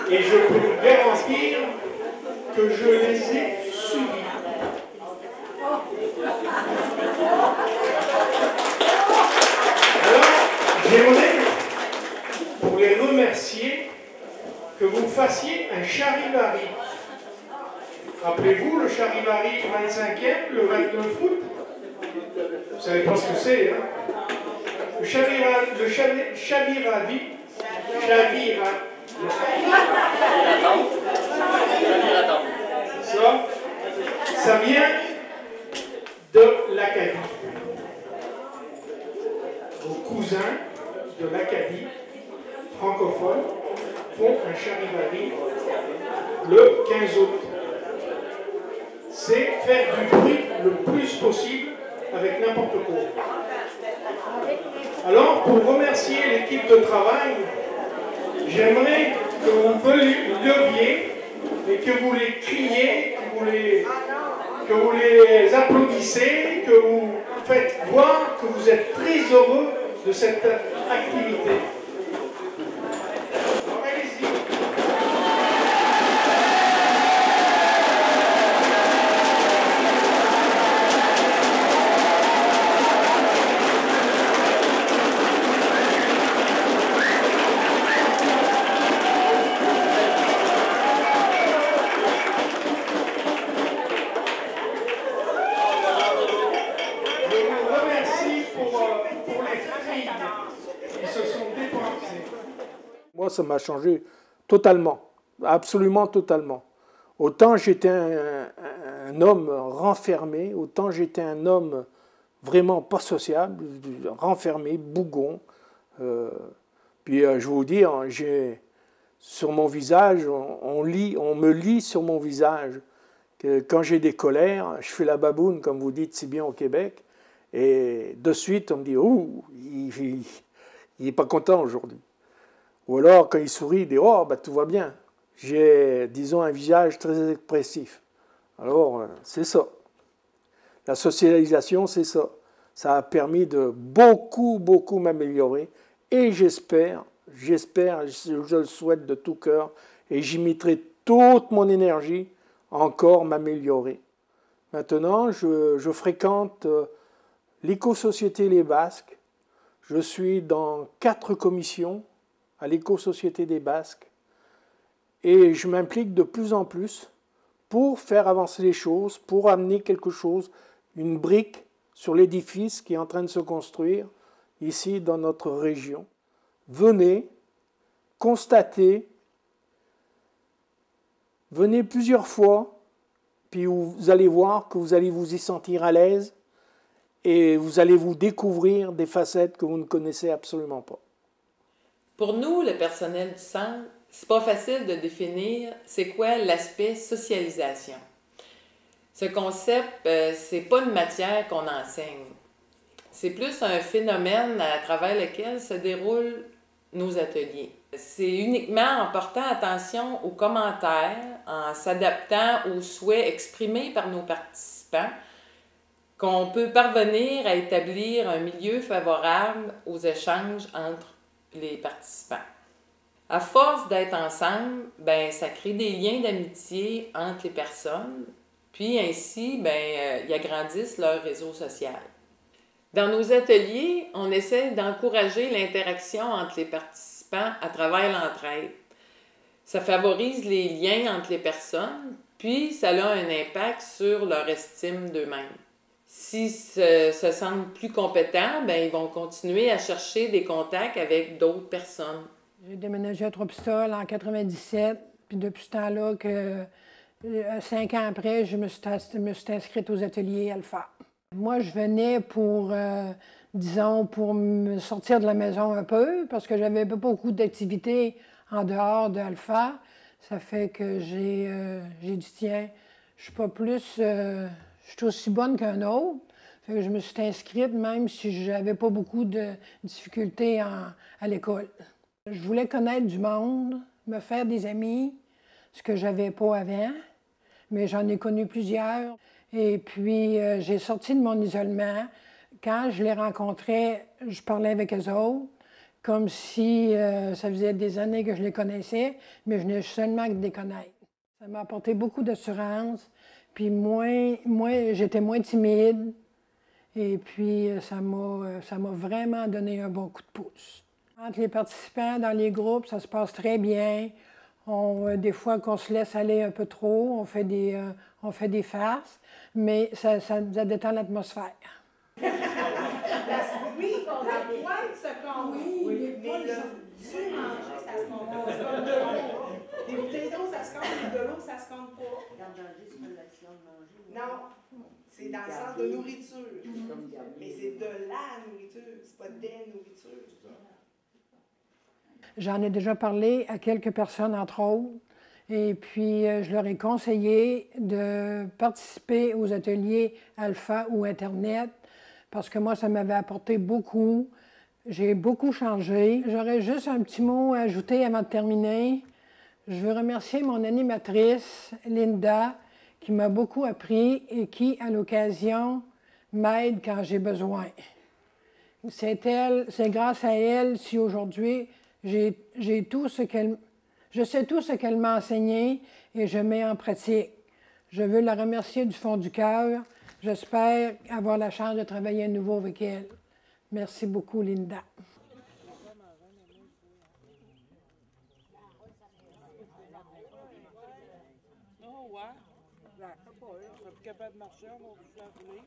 Et je peux vous garantir que je les ai subis. Alors, j'aimerais, pour les remercier, que vous fassiez un charivari. Rappelez-vous le charivari 25e, le 29 août. Vous savez pas ce que c'est, hein? Le chaviravi, ça vient de l'Acadie. Vos cousins de l'Acadie, francophones, font un charivari le 15 août. C'est faire du bruit le plus possible avec n'importe quoi. Alors, pour remercier l'équipe de travail, j'aimerais que vous leviez et que vous les criez, que vous les applaudissez, que vous faites voir que vous êtes très heureux de cette activité. Alors, allez-y. Moi, ça m'a changé totalement, absolument totalement. Autant j'étais un homme renfermé, autant j'étais un homme vraiment pas sociable, renfermé, bougon. Puis je vais vous dire, sur mon visage, on me lit sur mon visage que quand j'ai des colères, je fais la baboune, comme vous dites si bien au Québec, et de suite on me dit « Oh, il n'est pas content aujourd'hui ». Ou alors, quand il sourit, il dit « Oh, bah, tout va bien ». J'ai, disons, un visage très expressif. Alors, c'est ça. La socialisation, c'est ça. Ça a permis de beaucoup, beaucoup m'améliorer. Et j'espère, je le souhaite de tout cœur, et j'y mettrai toute mon énergie à encore m'améliorer. Maintenant, je fréquente l'éco-société Les Basques. Je suis dans 4 commissions à l'éco-société des Basques et je m'implique de plus en plus pour faire avancer les choses, pour amener quelque chose, une brique sur l'édifice qui est en train de se construire ici dans notre région. Venez, constatez, venez plusieurs fois, puis vous allez voir que vous allez vous y sentir à l'aise et vous allez vous découvrir des facettes que vous ne connaissez absolument pas. Pour nous, le personnel du centre, c'est pas facile de définir c'est quoi l'aspect socialisation. Ce concept, c'est pas une matière qu'on enseigne. C'est plus un phénomène à travers lequel se déroulent nos ateliers. C'est uniquement en portant attention aux commentaires, en s'adaptant aux souhaits exprimés par nos participants, qu'on peut parvenir à établir un milieu favorable aux échanges entre les participants. À force d'être ensemble, ça crée des liens d'amitié entre les personnes, puis ainsi, ils agrandissent leur réseau social. Dans nos ateliers, on essaie d'encourager l'interaction entre les participants à travers l'entraide. Ça favorise les liens entre les personnes, puis ça a un impact sur leur estime d'eux-mêmes. S'ils se sentent plus compétents, ils vont continuer à chercher des contacts avec d'autres personnes. J'ai déménagé à Trois-Pistoles en 1997, puis depuis ce temps-là, 5 ans après, je me suis inscrite aux ateliers Alpha. Moi, je venais pour, disons, pour me sortir de la maison un peu, parce que j'avais pas beaucoup d'activités en dehors d'Alpha. Ça fait que j'ai dit, tiens, je suis pas plus... je suis aussi bonne qu'un autre. Fait que je me suis inscrite, même si je n'avais pas beaucoup de difficultés à l'école. Je voulais connaître du monde, me faire des amis, ce que je n'avais pas avant, mais j'en ai connu plusieurs. Et puis, j'ai sorti de mon isolement. Quand je les rencontrais, je parlais avec eux autres. comme si ça faisait des années que je les connaissais, mais je venais seulement de les connaître. Ça m'a apporté beaucoup d'assurance, puis j'étais moins timide, et puis ça m'a vraiment donné un bon coup de pouce. Entre les participants dans les groupes, ça se passe très bien. Des fois qu'on se laisse aller un peu trop, on fait des farces, mais ça détend l'atmosphère. Oui, la pointe se compte. Oui, mais le manger, ça se compte pas. Les bouteilles d'eau, ça se compte, mais de l'eau, ça se compte pas. Garder, c'est pas l'action de manger. Non, c'est dans le sens de nourriture. Mais c'est de la nourriture, c'est pas des nourritures. J'en ai déjà parlé à quelques personnes, entre autres, et puis je leur ai conseillé de participer aux ateliers Alpha ou Internet, parce que moi, ça m'avait apporté beaucoup. J'ai beaucoup changé. J'aurais juste un petit mot à ajouter avant de terminer. Je veux remercier mon animatrice, Linda, qui m'a beaucoup appris et qui, à l'occasion, m'aide quand j'ai besoin. C'est grâce à elle si aujourd'hui, je sais tout ce qu'elle m'a enseigné et je mets en pratique. Je veux la remercier du fond du cœur. J'espère avoir la chance de travailler à nouveau avec elle. Merci beaucoup, Linda. Oh, ouais. Je suis plus capable de marcher, on va vous faire rouler.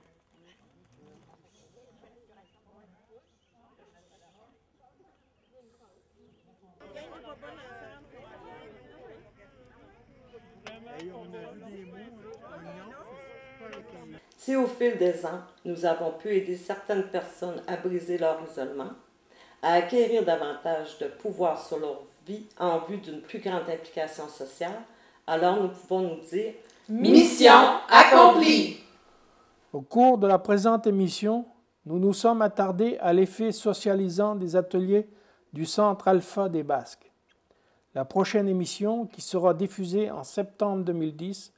Si au fil des ans, nous avons pu aider certaines personnes à briser leur isolement, à acquérir davantage de pouvoir sur leur vie en vue d'une plus grande implication sociale, alors nous pouvons nous dire « Mission accomplie! » Au cours de la présente émission, nous nous sommes attardés à l'effet socialisant des ateliers du Centre Alpha des Basques. La prochaine émission, qui sera diffusée en septembre 2010,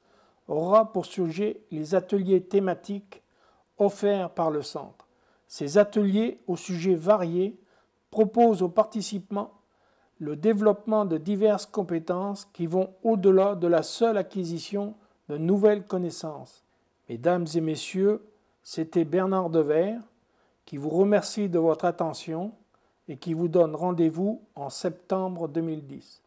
aura pour sujet les ateliers thématiques offerts par le Centre. Ces ateliers, aux sujets variés, proposent aux participants le développement de diverses compétences qui vont au-delà de la seule acquisition de nouvelles connaissances. Mesdames et messieurs, c'était Bernard Devers qui vous remercie de votre attention et qui vous donne rendez-vous en septembre 2010.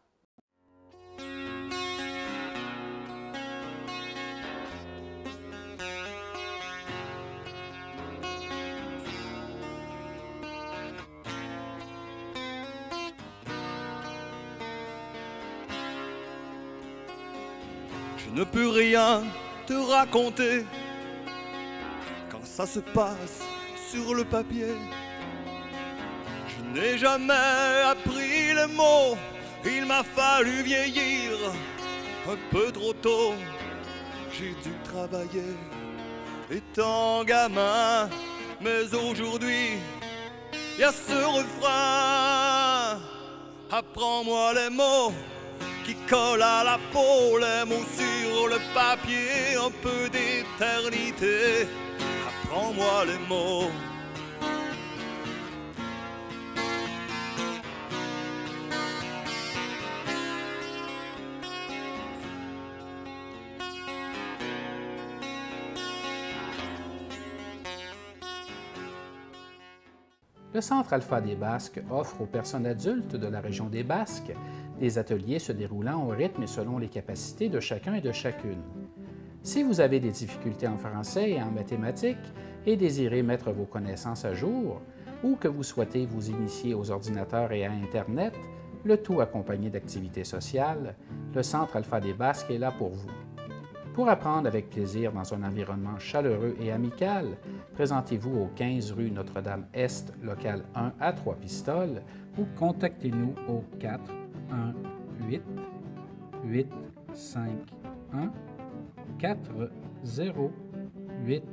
Je ne peux rien te raconter quand ça se passe sur le papier. Je n'ai jamais appris les mots, il m'a fallu vieillir un peu trop tôt. J'ai dû travailler étant gamin, mais aujourd'hui, il y a ce refrain. Apprends-moi les mots qui collent à la peau, les mots sur le papier, un peu d'éternité. Apprends-moi les mots. Le Centre Alpha des Basques offre aux personnes adultes de la région des Basques des ateliers se déroulant au rythme et selon les capacités de chacun et de chacune. Si vous avez des difficultés en français et en mathématiques et désirez mettre vos connaissances à jour, ou que vous souhaitez vous initier aux ordinateurs et à Internet, le tout accompagné d'activités sociales, le Centre Alpha des Basques est là pour vous. Pour apprendre avec plaisir dans un environnement chaleureux et amical, présentez-vous au 15 rue Notre-Dame-Est, local 1 à Trois-Pistoles, ou contactez-nous au 418 851 4088.